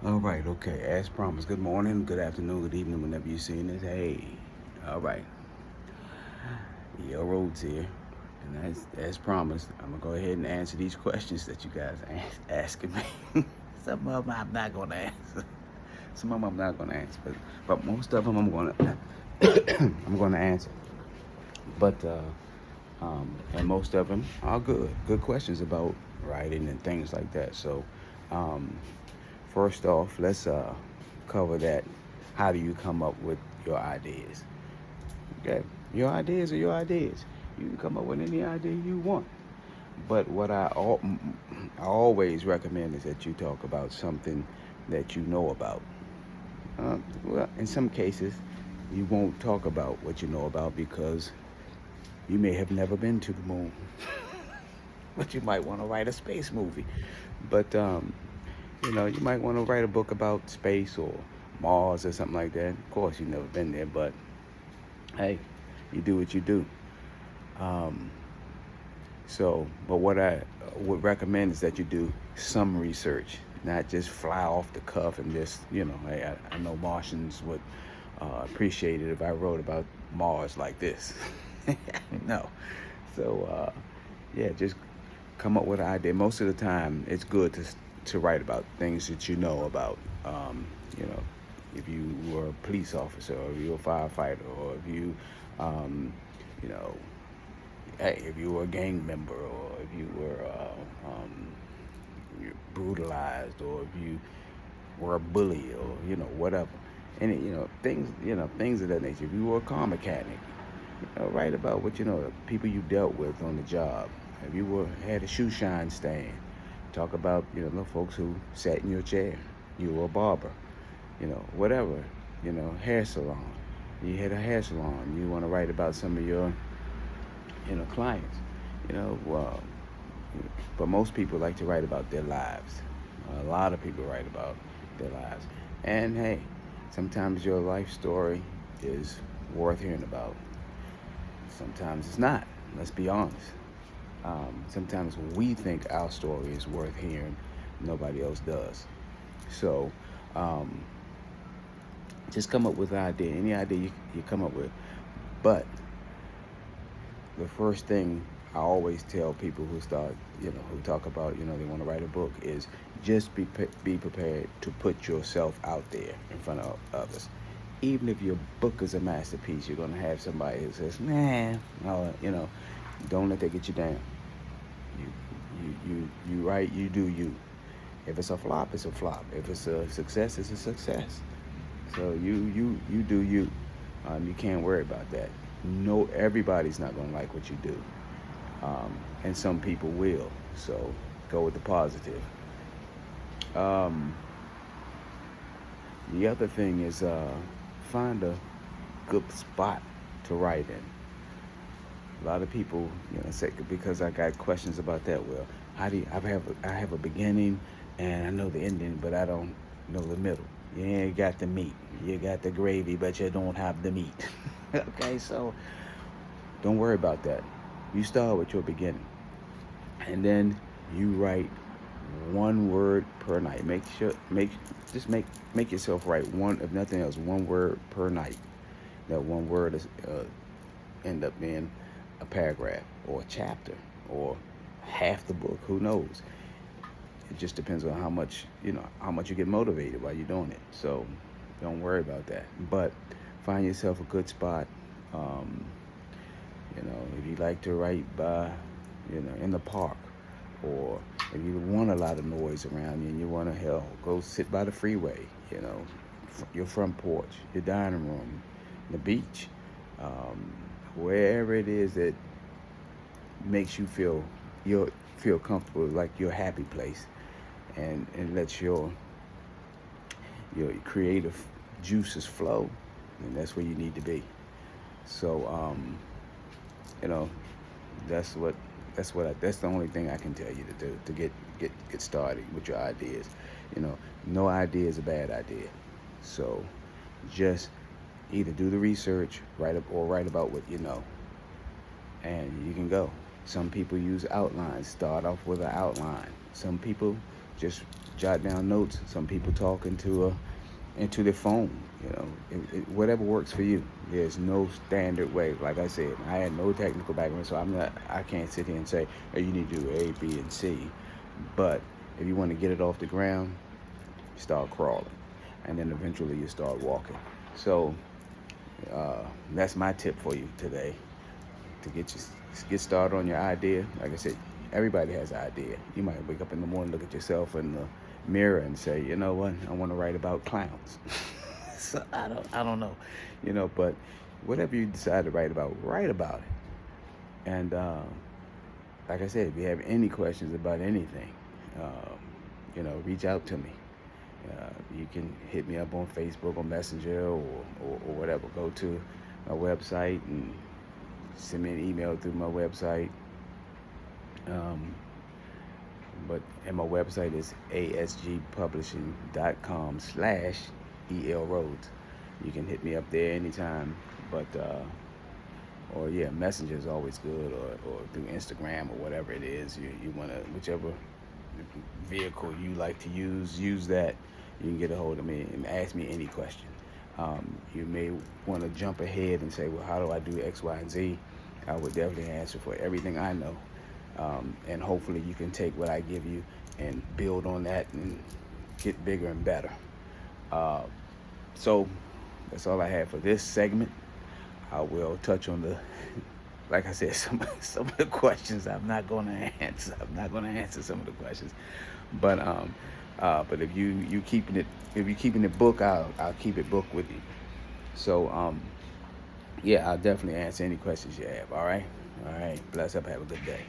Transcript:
All right, okay. As promised, good morning, good afternoon, good evening, whenever you're seeing this. Hey, all right. Yo Rhodes here. And as promised, I'm going to go ahead and answer these questions that you guys asking me. Some of them I'm not going to answer. Some of them I'm not going to answer. But most of them I'm going to I'm going to answer. But and most of them are good questions about writing and things like that. So, um, first off, let's cover that. How do you come up with your ideas? Okay, your ideas are your ideas. You can come up with any idea you want. But what I always recommend is that you talk about something that you know about. Well, in some cases, you won't talk about what you know about because you may have never been to the moon, but you might want to write a space movie. But you might want to write a book about space or Mars or something like that. Of course, you've never been there, but hey, you do what you do. Um, but what I would recommend is that you do some research, not just fly off the cuff and just, hey, I know Martians would appreciate it if I wrote about Mars like this. No. So, yeah, just come up with an idea. Most of the time, it's good to write about things that you know about. You know, if you were a police officer, or if you were a firefighter, or if you, um, you know, hey, if you were a gang member, or if you were brutalized, or if you were a bully, or whatever, and things of that nature. If you were a car mechanic, write about what people you dealt with on the job. If you had a shoe shine stand, talk about the folks who sat in your chair. You were a barber, whatever, hair salon. You had a hair salon. You want to write about some of your clients, you know. But most people like to write about their lives. A lot of people write about their lives, and hey, sometimes your life story is worth hearing about. Sometimes it's not. Let's be honest. Sometimes we think our story is worth hearing, nobody else does. So, um, just come up with an idea, any idea you come up with. But the first thing I always tell people who start, who talk about, they want to write a book is just be prepared to put yourself out there in front of others. Even if your book is a masterpiece, you're gonna have somebody who says, "Nah, no, don't let that get you down. You write, you do you. If it's a flop, it's a flop. If it's a success, it's a success. So you do you. You can't worry about that. No, everybody's not gonna like what you do, and some people will. So go with the positive. Um, the other thing is find a good spot to write in. A lot of people, say because I got questions about that. Well, how do you, I have a beginning and I know the ending, but I don't know the middle. You ain't got the meat. You got the gravy, but you don't have the meat. Okay, so don't worry about that. You start with your beginning, and then you write one word per night. Make yourself write one, if nothing else, one word per night. That one word is end up being a paragraph or a chapter or half the book. Who knows? It just depends on how much you get motivated while you're doing it. So don't worry about that. But find yourself a good spot. Um, if you like to write by, in the park, or if you want a lot of noise around you and you want to go sit by the freeway, your front porch, your dining room, the beach, um, wherever it is that makes you feel comfortable, like your happy place, and lets your creative juices flow, and that's where you need to be. So you know that's what that's the only thing I can tell you to do to get started with your ideas. No idea is a bad idea. So just either do the research, write about what you know, and you can go. Some people use outlines. Start off with an outline. Some people just jot down notes. Some people talk into their phone. Whatever works for you. There's no standard way. Like I said, I had no technical background, so I can't sit here and say, hey, you need to do A, B, and C. But if you want to get it off the ground, start crawling, and then eventually you start walking. So that's my tip for you today, to get started on your idea. Like I said, everybody has an idea. You might wake up in the morning, look at yourself in the mirror, and say, you know what, I want to write about clowns. So I don't know, but whatever you decide to write about it. And like I said, if you have any questions about anything, reach out to me. You can hit me up on Facebook or Messenger or whatever. Go to my website and send me an email through my website. And my website is asgpublishing.com/EL-Rhodes. You can hit me up there anytime. But Messenger is always good, or through Instagram or whatever it is you want to, whichever vehicle you like to use that. You can get a hold of me and ask me any question. You may want to jump ahead and say, well, how do I do X, Y, and Z? I would definitely answer for everything I know. And hopefully you can take what I give you and build on that and get bigger and better. So that's all I have for this segment. I will touch on like I said, some of the questions I'm not going to answer. I'm not going to answer some of the questions, but if you're keeping it book, I'll keep it book with you. So I'll definitely answer any questions you have. All right. Bless up. Have a good day.